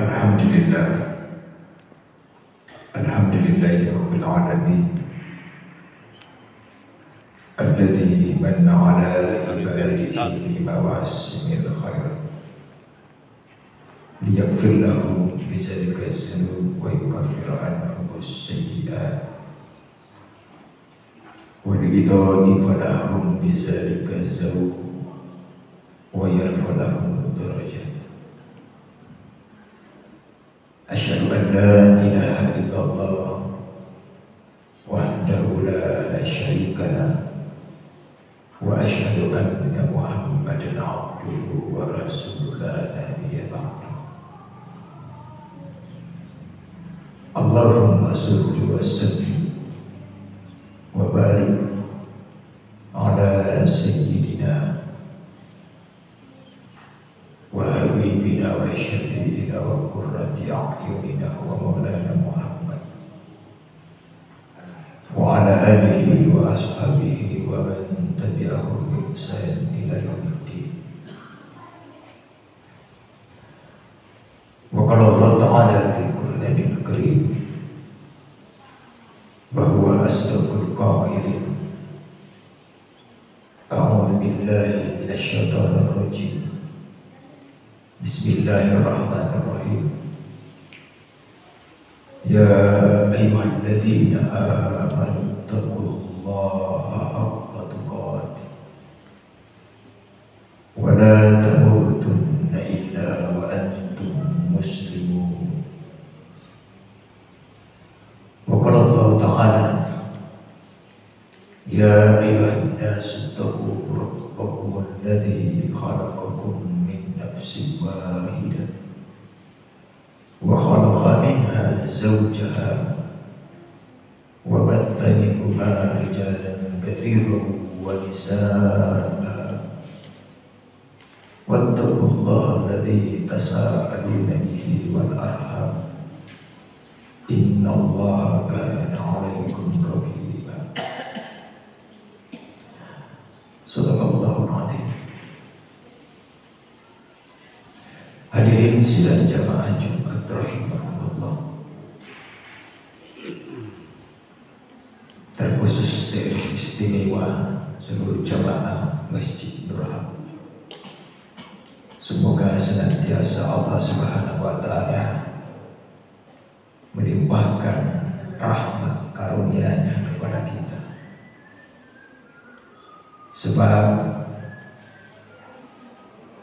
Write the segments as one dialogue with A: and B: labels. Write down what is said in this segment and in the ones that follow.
A: Alhamdulillah, Alhamdulillahirabbil alamin, alladzi manna ala ibadihi bimawasimil khair, liyaghfir lahum bizalika dzunub wa yukaffir anhum as-sayyi'at, wa liyudha'if lahum bizalika az-zawq wa yarfa lahum ad-darajat. Asyhadu an la ilaha illallah wahdahu la syarika lah wa asyhadu anna Muhammadan abduhu wa rasuluhu la nabiyya ba'dahu. Allahumma shalli wa sallim wa barik ala sayyidina wa habibina wa syafi'ina wa qurrati a'yunina wa maulana Muhammad wa ala alihi wa ashabihi wa man tabi'ahum bi ihsan ila yaumiddin. Wa qala Allah ta'ala fi Qur'anil Karim wa huwa asdaqul qailin. A'udzu billahi minasy syaithanir rajim. Bismillahirrahmanirrahim. Ya ayyuhalladzina amanu taqullaha haqqa tuqatih wa la tamutunna illa wa antum muslimun. Wa qala Allah ta'ala ya ayyuhan nasu taqu rabbakum alladzi khalaqakum nafsin wahidah wa khalaqa minha zawjaha wa batha minhuma rijalan katsiran wa nisaa'a wattaqullaha alladzi tasaaluna bihi wal arham innallaha kana 'alaikum raqiba. Shadaqallahul 'azim. Hadirin sidang jamaah Jumat rahimahullah, terkhusus dan istimewa seluruh jamaah Masjid Nurhab. Semoga senantiasa Allah Subhanahu wa Ta'ala melimpahkan rahmat karunia-Nya kepada kita, sebab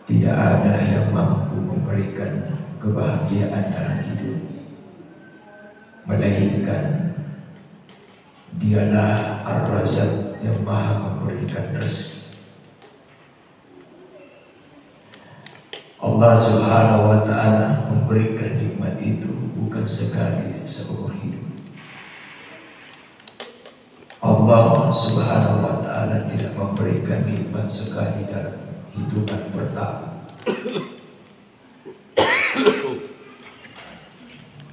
A: tidak ada yang mampu memberikan kebahagiaan dalam hidup melainkan Dialah Ar-Razzaq yang Maha memberikan rezeki. Allah Subhanahu wa Ta'ala memberikan nikmat itu bukan sekali seumur hidup. Allah Subhanahu wa Ta'ala tidak memberikan nikmat sekali dalam hitungan bertahun.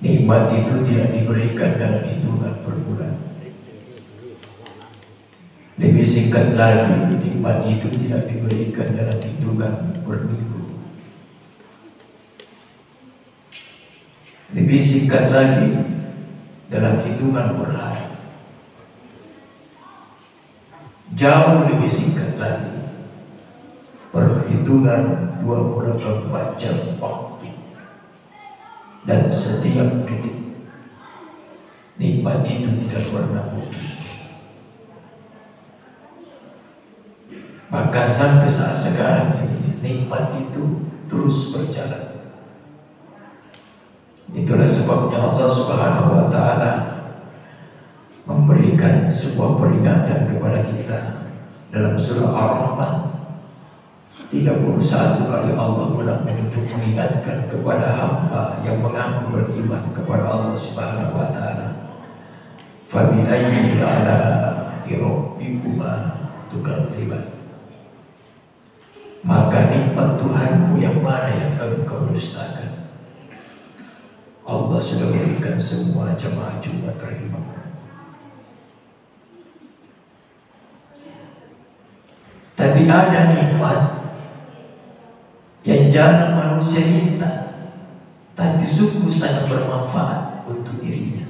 A: Nikmat itu tidak diberikan dalam hitungan berbulan. Lebih singkat lagi, nikmat itu tidak diberikan dalam hitungan berminggu. Lebih singkat lagi, dalam hitungan berhari. Jauh lebih singkat lagi, perhitungan 24 jam waktu, dan setiap detik nikmat itu tidak pernah putus. Bahkan sampai saat sekarang ini nikmat itu terus berjalan. Itulah sebabnya Allah Subhanahu wa Ta'ala memberikan sebuah peringatan kepada kita dalam surah Ar-Rahman. 31 kali Allah ulang untuk mengingatkan kepada hamba yang mengaku beriman kepada Allah Subhanahu wa Ta'ala. Fa bi ayyi ala'i rabbikuma tukadziban. Maka nikmat Tuhanmu yang mana yang engkau dustakan? Allah sudah berikan semua jemaah Jumat rahimahullah. Tapi ada nikmat yang jarang manusia minta, tapi tapi sungguh sangat bermanfaat untuk dirinya.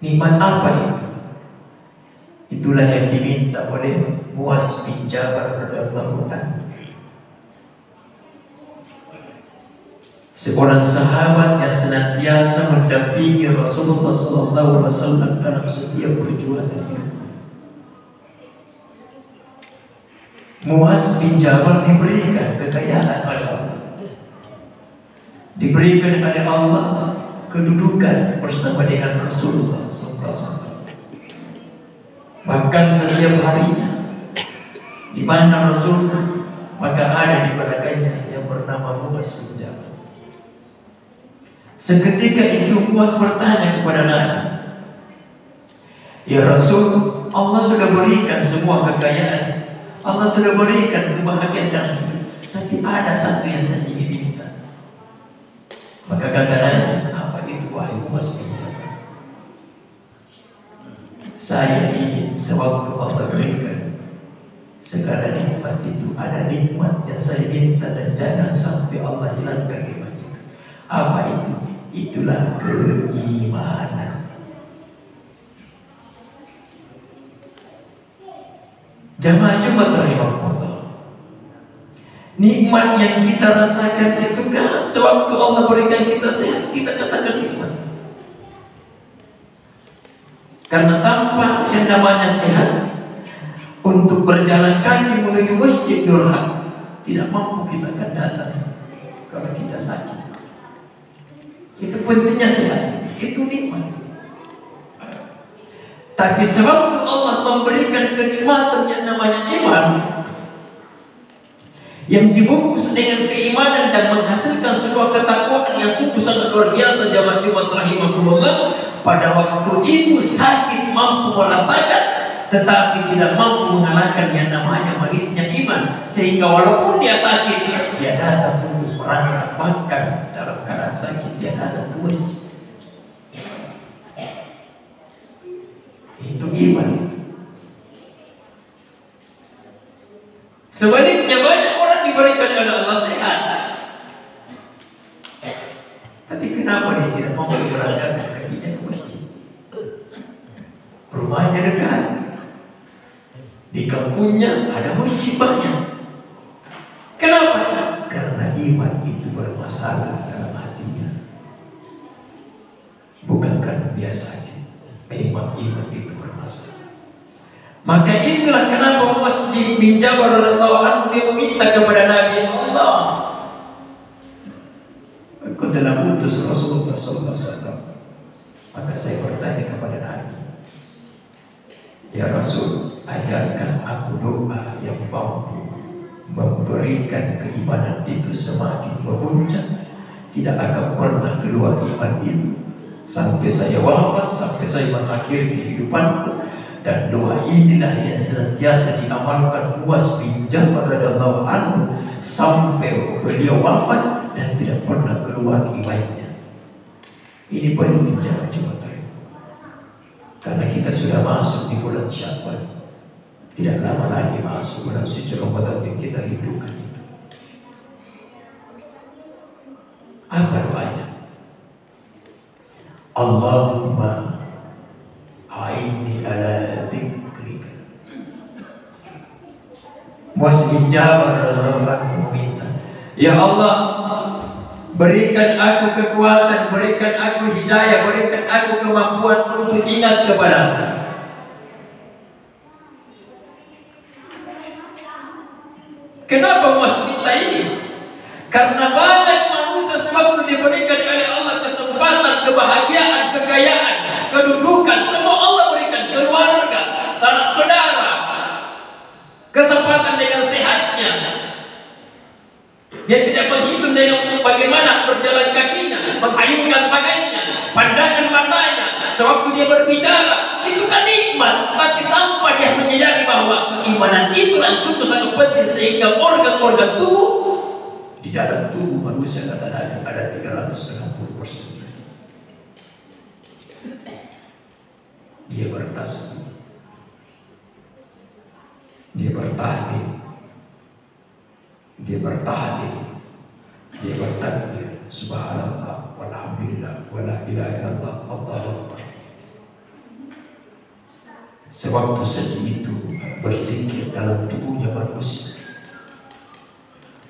A: Nikmat apa itu? Itulah yang diminta oleh Muaz bin Jabal radhiyallahu anhu, seorang sahabat yang senantiasa mendampingi Rasulullah SAW dalam setiap perjuangan hidup. Muaz bin Jabal diberikan kekayaan oleh Allah, diberikan oleh Allah kedudukan bersama dengan Rasulullah SAW. Bahkan setiap harinya di mana Rasul, maka ada di belakangnya yang bernama Muaz bin Jabal. Seketika itu Muaz bertanya kepada Nabi, "Ya Rasul, Allah sudah berikan semua kekayaan, Allah sudah berikan kebahagiaan dan hidup, tapi ada satu yang saya ingin minta." Maka kata Nabi, "Apa itu wahai Muaz bin Jabal?" "Saya ingin sewaktu Allah berikan segala nikmat itu, ada nikmat yang saya minta dan jangan sampai Allah hilangkan nikmat itu." Apa itu? Itulah keimanan. Jamaah Jumat rahimahullah, nikmat yang kita rasakan itu kan sewaktu Allah berikan kita sehat, kita katakan nikmat. Karena tanpa yang namanya sehat, untuk berjalan kaki menuju masjid Nurhaq tidak mampu kita akan datang kalau kita sakit. Itu pentingnya sehat, itu nikmat. Tapi sewaktu Allah memberikan kenikmatan yang namanya iman, yang dibungkus dengan keimanan dan menghasilkan sebuah ketakwaan yang sungguh sangat luar biasa, jamaah Jumat rahimahullah, pada waktu itu sakit mampu merasakan, tetapi tidak mampu mengalahkan yang namanya manisnya iman, sehingga walaupun dia sakit, dia datang untuk merangkak, bahkan dalam keadaan sakit dia datang ke masjid. Itu iman itu. Sebaliknya banyak orang diberikan oleh Allah sehat, tapi kenapa dia tidak mau berangkat kakinya ke masjid? Rumahnya dekat, di kampungnya ada masjid banyak. Kenapa? Karena iman itu bermasalah dalam hatinya. Bukan karena dia sakit, memang iman itu bermasalah. Maka itulah kenapa Muaz bin Jabal radhiyallahu anhu dia meminta kepada Nabi, Allah, aku telah utus Rasulullah SAW. Maka saya bertanya kepada Nabi, "Ya Rasul, ajarkan aku doa yang mampu memberikan keimanan itu semakin memuncak, tidak akan pernah keluar iman itu sampai saya wafat, sampai saya mengakhiri kehidupanku." Dan doa inilah yang senantiasa diamalkan Muaz bin Jabal radhiyallahu anhu sampai beliau wafat dan tidak pernah keluar imannya. Ini penting jangan cuma terima, karena kita sudah masuk di bulan Syawal, tidak lama lagi masuk bulan suci Ramadan yang kita rindukan itu. Apa doanya? Allahumma a'inni ala dzikrika. Muaz bin Jabal radhiyallahu anhu meminta, "Ya Allah, berikan aku kekuatan, berikan aku hidayah, berikan aku kemampuan untuk ingat kepada-Mu." Kenapa Muaz minta ini? Karena banyak manusia sewaktu diberikan oleh Allah kesempatan, kebahagiaan, kekayaan, kedudukan, semua Allah berikan, keluarga, sanak saudara, kesempatan dengan sehatnya, dia tidak menghitung dengan bagaimana berjalan kakinya, menghayungkan pakaiannya, pandangan matanya, sewaktu dia berbicara, itu kan nikmat. Tapi tanpa dia menyadari bahwa keimanan itu sungguh sangat penting, sehingga organ-organ tubuh di dalam tubuh manusia ada 360%. Dia bertasbih, dia bertahlil, dia bertahlil, dia bertakbir, subhanallah, walhamdulillah, wala ilaha illallah, Allahu akbar. Sewaktu saja itu berzikir dalam tubuhnya manusia.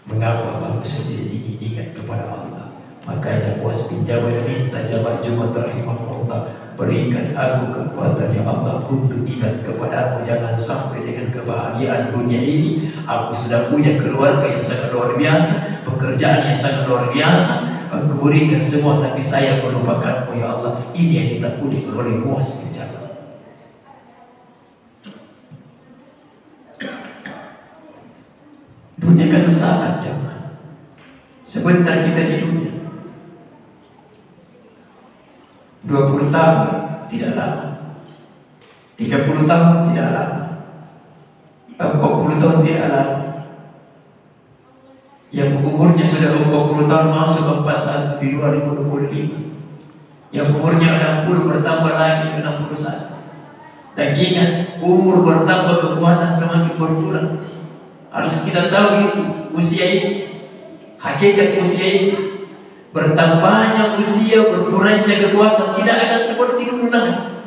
A: Mengapa manusia tidak ingin ingat kepada Allah? Makanya puas pinjaman minta jamaah Jumat rahimahullah, berikan aku kekuatan ya Allah untuk ingat kepadamu. Jangan sampai dengan kebahagiaan dunia ini aku sudah punya keluarga yang sangat luar biasa, pekerjaan yang sangat luar biasa, Engkau berikan semua, tapi saya melupakanmu ya Allah. Ini yang ditakuni oleh puas pinjaman. Dunia kesesatan jemaah. Sebentar kita di dunia. 20 tahun tidak lama. 30 tahun tidak lama. 40 tahun tidak lama. Yang umurnya sudah 40 tahun masuk 41 di 2025. Yang umurnya 60 bertambah lagi 61. Dan ingat, umur bertambah, kekuatan semakin berkurang. Harus kita tahu itu, usia ini, hakikat usia ini. Bertambahnya usia, berkurangnya kekuatan, tidak ada seperti dulu lagi.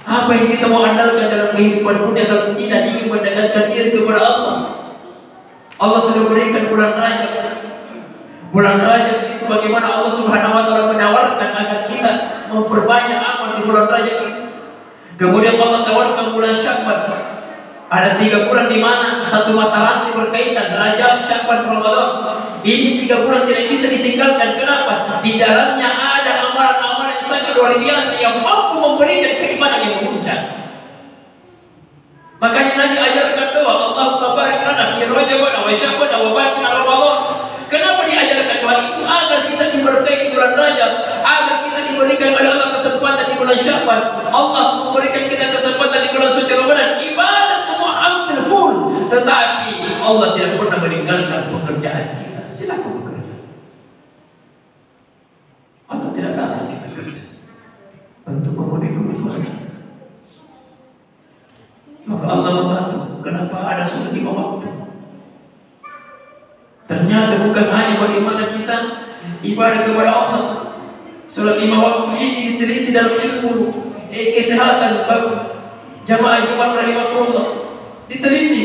A: Apa yang kita mau andalkan dalam kehidupan dunia kalau tidak ingin mendekatkan diri kepada Allah? Allah sudah berikan bulan Rajab. Bulan Rajab itu bagaimana Allah Subhanahu wa taala menawarkan agar kita memperbanyak amal di bulan Rajab itu. Kemudian Allah tawarkan bulan Sya'ban. Ada 3 bulan di mana satu mata rantai berkaitan, Rajab, Sya'ban, Ramadan. Ini 3 bulan tidak bisa ditinggalkan. Kenapa? Di dalamnya ada amalan-amalan yang sangat luar biasa yang mampu memberikan keimanan yang memuncak. Makanya Nabi ajarkan doa, Allahumma barik lana fi Rajab wa Sya'ban wa barik lana Ramadan. Kenapa diajarkan doa itu? Agar kita diberkahi di bulan Rajab, agar kita diberikan oleh Allah kesempatan di bulan Sya'ban. Allah memberikan kita kesempatan di bulan suci Ramadan. Ibadah semua hampir full, tetapi Allah tidak pernah meninggalkan pekerjaan kita. Silakan bekerja. Allah tidak larang kita kerja untuk memenuhi kebutuhan kita. Maka Allah membantu. Kenapa ada sholat 5 waktu? Ternyata bukan hanya bagaimana kita ibadah kepada Allah. Sholat 5 waktu ini diteliti dalam ilmu kesehatan jamaah Jumat rahimahullah. Diteliti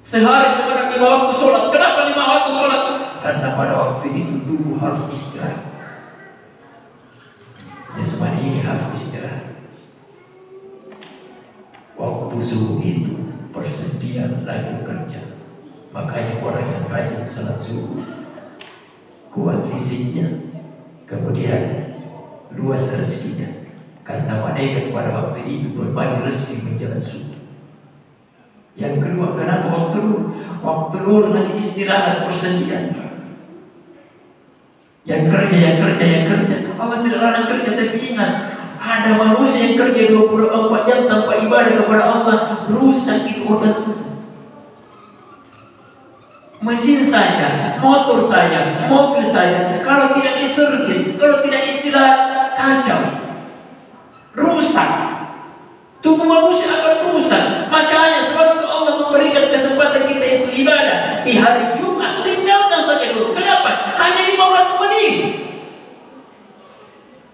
A: sehari sebanyak 5 waktu sholat. Kenapa 5 waktu sholat? Karena pada waktu itu tubuh harus istirahat. Jasmani ini harus istirahat. Waktu subuh itu persediaan lagi bekerja. Makanya orang yang rajin salat subuh kuat fisiknya, kemudian luas rezekinya. Karena malaikat pada waktu itu berbagi rezeki menjelang subuh. Yang kedua, kenapa waktu luhur? Waktu luhur lagi istirahat persediaan. Yang kerja. Allah tidak larang kerja, tapi ingat, ada manusia yang kerja 24 jam tanpa ibadah kepada Allah, rusak itu organ tubuh. Mesin saja, motor saja, mobil saja, kalau tidak diservis, kalau tidak istirahat, kacau, rusak. Tubuh manusia akan rusak. Makanya sebab Allah memberikan kesempatan kita untuk ibadah di hari Jumat, tinggalkan saja dulu. Kenapa? Hanya 15 menit.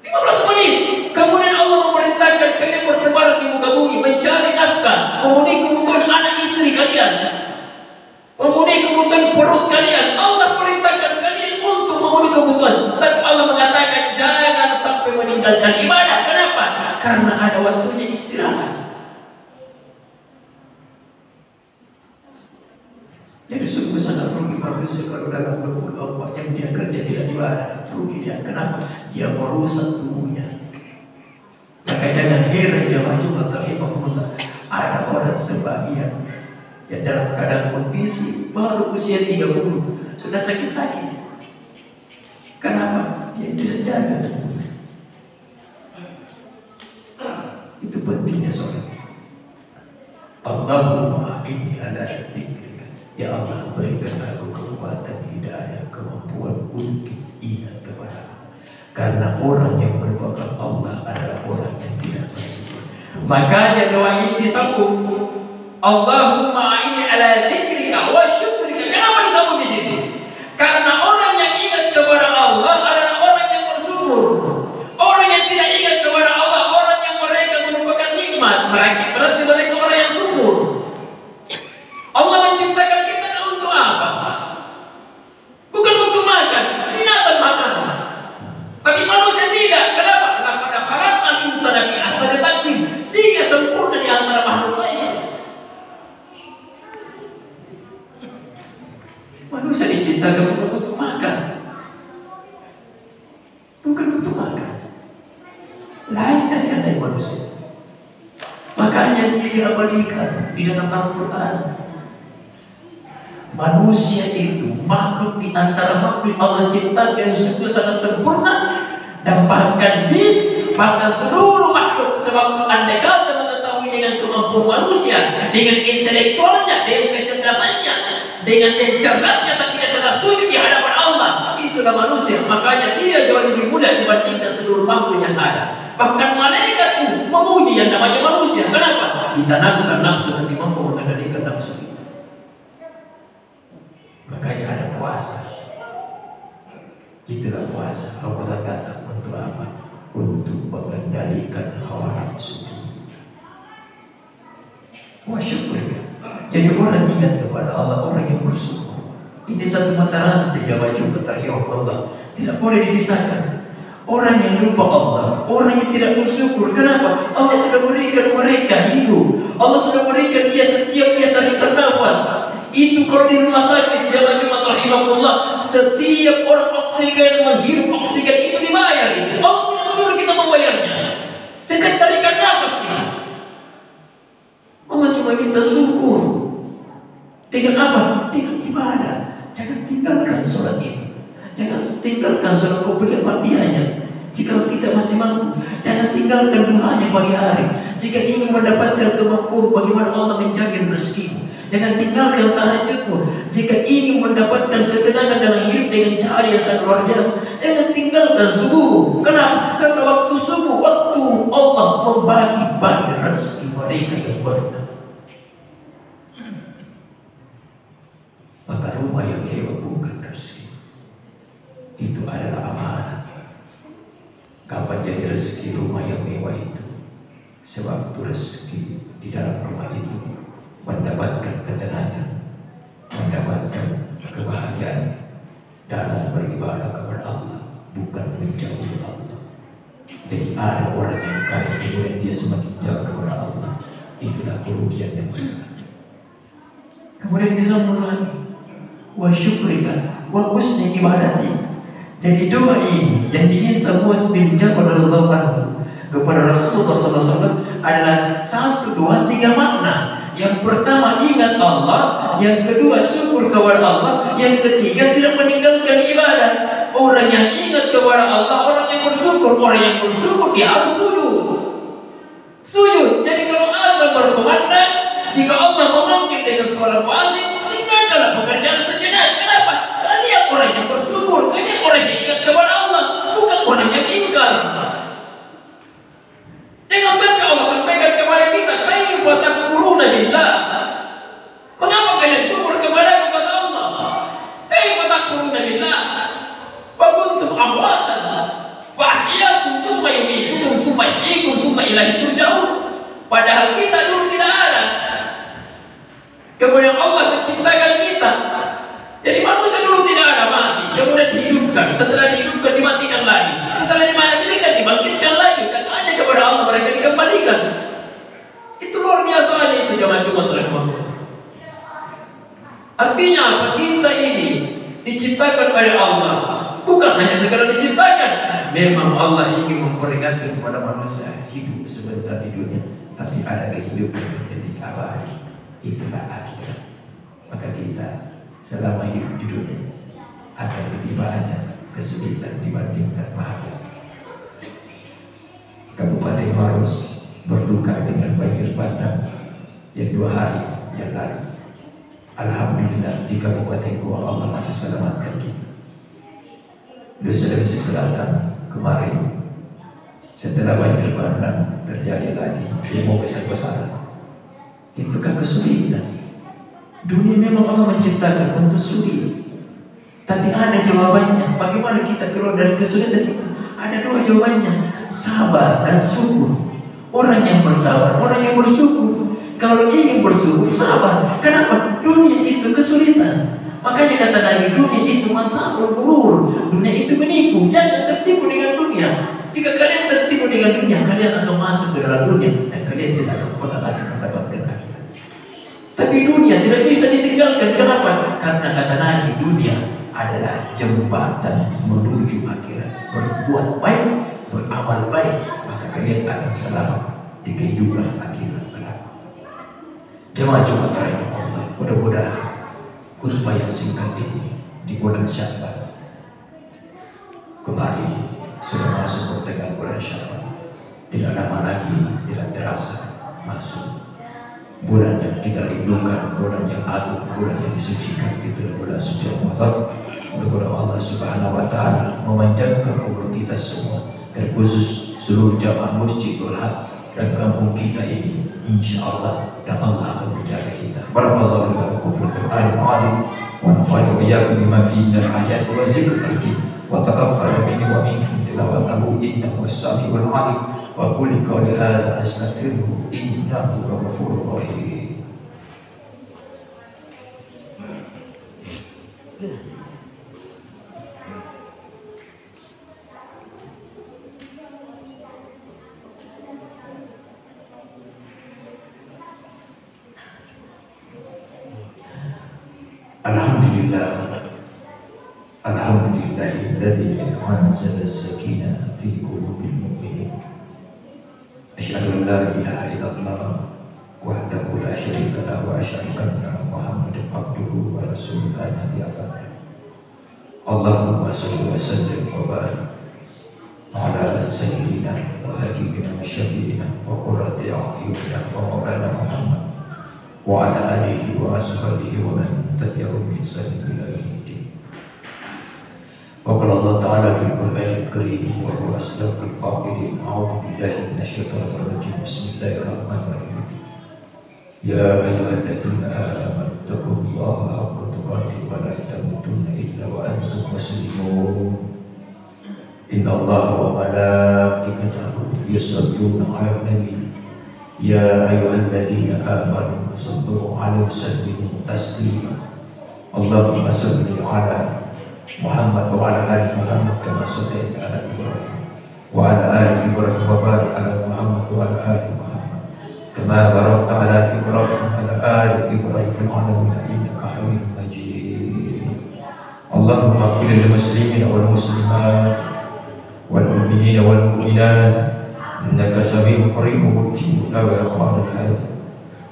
A: 15 menit. Kemudian Allah memerintahkan kalian bertebaran di muka bumi, mencari nafkah, memenuhi kebutuhan anak istri kalian, memenuhi kebutuhan perut kalian. Allah perintahkan kalian untuk memenuhi kebutuhan. Tapi Allah mengatakan jangan sampai meninggalkan ibadah. Kenapa? Karena ada waktunya istirahat. Jadi sungguh sangat rugi manusia kalau dalam 24 jam dia kerja tidak ibadah. Rugi dia. Kenapa? Dia merusak tubuhnya. Maka jangan heran jamaah Jumat rahimahullah, ada orang sebagian yang dalam keadaan kondisi baru usia 30 sudah sakit-sakit. Kenapa? Dia tidak jaga tubuhnya. Itu pentingnya sholat. Allahumma inni ala dzikrika. Ya Allah, berikan aku kekuatan hidayah, kemampuan untuk ingat kepada-Mu. Karena orang yang melupakan Allah adalah orang yang tidak bersyukur. Makanya doa ini disambung. Allahumma inni ala dzikrika wa syukrika. Kenapa disambung di situ? diciptakan bukan untuk makan. Bukan untuk makan. Lain dari manusia. Makanya dia diabadikan di dalam Al-Quran. Manusia itu makhluk di antara makhluk Allah ciptakan yang sungguh sangat sempurna, dan bahkan jin, bahkan seluruh makhluk sewaktu andai kata mengetahui dengan kemampuan manusia, dengan intelektualnya, dengan kecerdasannya, dengan cerdasnya, tapi dia tetap sujud di hadapan Allah. Itulah manusia. Makanya dia jauh lebih mudah dibandingkan seluruh makhluk yang ada. Bahkan malaikat pun memuji yang namanya manusia. Kenapa? Ditanamkan nafsu dan mampu mengendalikan nafsu itu. Makanya ada puasa. Itulah puasa. Allah kata untuk apa? Untuk mengendalikan hawa nafsu. Wa syukur. Jadi orang ingat kepada Allah, orang yang bersyukur. Ini satu mataran di Jawa Jumat Allah. Tidak boleh dipisahkan. Orang yang lupa Allah, orang yang tidak bersyukur. Kenapa? Allah sudah berikan mereka hidup. Allah sudah berikan dia setiap dia tarikan nafas. Itu kalau di rumah sakit Jawa Jumat rahimahullah, setiap orang oksigen menghirup oksigen itu dibayar. Allah tidak menyuruh kita membayarnya. Setiap tarikan nafas ini. Allah cuma minta syukur. Dengan apa? Dengan ibadah. Jangan tinggalkan sholat itu. Jangan tinggalkan sholat qobliyah ba'diyahnya. Jika kita masih mampu, jangan tinggalkan doanya pagi hari. Jika ingin mendapatkan kemampuan bagaimana Allah menjamin rezeki, jangan tinggalkan tahajudmu. Jika ingin mendapatkan ketenangan dalam hidup dengan cahaya yang sangat luar biasa, jangan tinggalkan subuh. Kenapa? Karena waktu subuh, waktu Allah membagi-bagi rezeki mereka yang berkah. Maka rumah yang lewat bukan rezeki, itu adalah amanah. Kapan jadi rezeki rumah yang mewah itu? Sewaktu rezeki di dalam rumah itu mendapatkan ketenangan, mendapatkan kebahagiaan dalam beribadah kepada Allah, bukan menjauhi Allah. Jadi ada orang yang kaya kemudian dia semakin jauh kepada Allah, itulah kerugian yang besar. Kemudian disambung lagi, wa syukrika wa husni ibadati. Jadi doa ini yang diminta Muaz bin Jabal radhiyallahu anhu kepada Rasulullah SAW adalah 1, 2, 3 makna. Yang pertama ingat Allah, yang kedua syukur kepada Allah, yang ketiga tidak meninggalkan ibadah. Orang yang ingat kepada Allah, orang yang bersyukur, orang yang bersyukur dia harus sujud. Sujud. Jadi kalau azan berkumandang, jika Allah memanggil dengan suara fasih, tinggalkanlah pekerjaan sejenak. Kenapa? Kalian orang yang bersyukur, kalian orang yang ingat kepada Allah, bukan orang yang ingkar. Jangan sampai Allah sampaikan kepada kita, kaifa takfuruna billah. Mengapa kalian kufur kepada kata Allah? Kaifa takfuruna billah? Wa kuntum amwatan fa ahyaakum thumma yumeetukum thumma yuhyikum thumma ilaihi turja'un. Padahal kita dulu tidak ada. Kemudian Allah menciptakan kita. Jadi manusia dulu tidak ada, mati, kemudian dihidupkan. Setelah dihidupkan dimatikan lagi. Setelah dimatikan dibangkitkan lagi. Dan hanya kepada Allah mereka dikembalikan. Itu luar biasa itu jamaah Jumat rahimahullah. Artinya apa? Kita ini diciptakan oleh Allah. Bukan hanya sekedar diciptakan. Memang Allah ingin memperingatkan kepada manusia hidup sebentar di dunia, tapi ada kehidupan yang jadi abadi. Itulah akhirat. Maka kita selama hidup di dunia akan lebih banyak kesulitan dibandingkan bahagia. Kabupaten Maros berduka dengan banjir bandang yang 2 hari yang lalu. Alhamdulillah di Kabupaten Goa Allah masih selamatkan kita. Di Sulawesi Selatan kemarin setelah banjir bandang terjadi lagi demo besar-besaran. Itu kan kesulitan. Dunia memang Allah menciptakan untuk sulit, tapi ada jawabannya. Bagaimana kita keluar dari kesulitan itu? Ada 2 jawabannya, sabar dan syukur. Orang yang bersabar, orang yang bersyukur. Kalau ingin bersyukur, sabar. Kenapa? Dunia itu kesulitan. Makanya kata Nabi, dunia itu mata'ul ghurur. Dunia itu menipu. Jangan tertipu dengan dunia. Jika kalian tertipu dengan dunia, kalian akan masuk ke dalam dunia dan kalian tidak akan pernah lagi mendapatkan akhirat. Tapi dunia tidak bisa ditinggalkan. Kenapa? Karena kata Nabi, dunia adalah jembatan menuju akhirat. Berbuat baik, beramal baik, maka kalian akan selamat di kehidupan akhirat kelak. Jemaah Jumat rahimah Allah, mudah-mudahan khutbah yang singkat ini di bulan Sya'ban, kemarin sudah masuk pertengahan bulan Sya'ban, tidak lama lagi, tidak terasa masuk bulan yang kita rindukan, bulan yang agung, bulan yang disucikan, itu bulan suci Ramadan. Mudah-mudahan Allah Subhanahu wa Ta'ala memanjangkan umur kita semua, terkhusus seluruh jamaah Masjidul Haq dan kampung kita ini, insya Allah, dan Allah akan menjaga kita. Barakallahu lakum fil Qur'anil azim wa nafa'ani wa iyyakum bima fihi minal ayati wa zikril hakim wa taqabbal minni wa minkum tilawatahu innahu was-sami'ul 'alim wa qul qawli hadza astaghfiruhu innahu ghafurur rahim. Alhamdulillahilladzi anzala as-sakinah fi qulubil mu'minin. Asyhadu an la ilaha illallah wahdahu la syarika lahu wa asyhadu anna Muhammadan abduhu wa rasuluhu nabi abad. Allahumma shalli wa sallim wa barik ala sayyidina wa habibina wa syafi'ina wa qurrati a'yunina wa maulana Muhammad wa ala alihi wa ashabihi wa man tabi'ahum bi ihsan ila yaumil. Wa qala Allah ta'ala fil Qur'anil Karim wa huwa asdaqul qa'ilin. A'udzu billahi minasyaitonir rajim. Bismillahirrahmanirrahim. Ya ayyuhalladzina amanu taqullaha haqqa tuqatih wa la tamutunna illa wa antum muslimun. Innallaha wa malaikatahu yusholluna 'alan nabi. Ya ayyuhalladzina amanu sallu 'alaihi wa sallimu taslima. Allahumma shalli 'ala Muhammad wa ala ali Muhammad kama shallaita ala Ibrahim wa ala ali Ibrahim wa barik ala Muhammad wa ala ali Muhammad kama barakta ala Ibrahim wa ala ali Ibrahim fil alamin innaka Hamidum Majid. Allahumma ighfir lil muslimina wal muslimat wal mu'minina wal mu'minat innaka sami'un qaribun mujibud da'wat ya qadir hayy.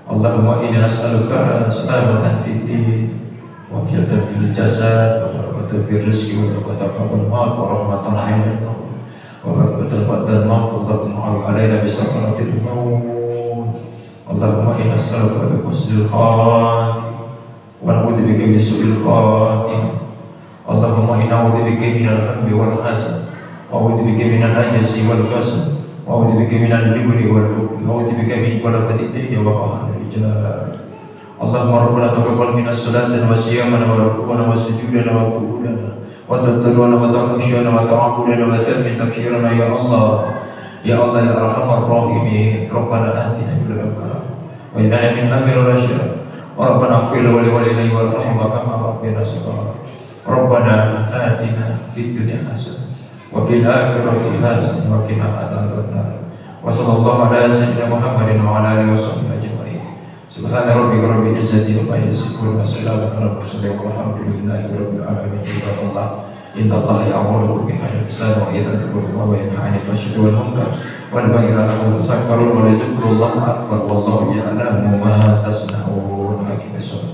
A: Allahumma inna nas'aluka salamatan fid din wa fiyatan fil jasad في الرزق وتقبل الموت ورحمة عند الموت وتقبل الموت. اللهم عافِ علينا بسكرات الموت. اللهم إنا نسألك بحسن الخاتمة ونعوذ بك من سوء الخاتمة. اللهم إنا نعوذ بك من الهم والحزن وأعوذ بك من العجز والكسل وأعوذ بك من الجبن والبخل وأعوذ بك من غلبة الدين وقهر الرجال. اللهم ربنا تقبل منا الصلاة وصيامنا وركوعنا وسجودنا وقعودنا وتضرعنا وتخشعنا وتعبدنا وتم تكشيرنا يا الله يا الله يا أرحم الراحمين. ربنا آتنا من لدنك وإننا من أمر رشد وربنا اغفر ولوالدينا وارحمهما كما ربنا صغارا. ربنا آتنا في الدنيا حسنة وفي الآخرة حسنة وقنا عذاب النار. وصلى الله على سيدنا محمد وعلى آله وصحبه أجمعين. Subhana rabbika rabbil izzati amma yasifun wa salamun alal mursalin walhamdulillahi rabbil alamin. Ibadallah, innallaha ya'muru bil 'adli wal ihsani wa ita'i dhil qurba wa yanha 'anil fahsya'i wal munkar wal baghi la'allakum tadhakkarun wa yazkurullaha akbar wallahu ya'lamu ma tasna'un. Aqimis shalah.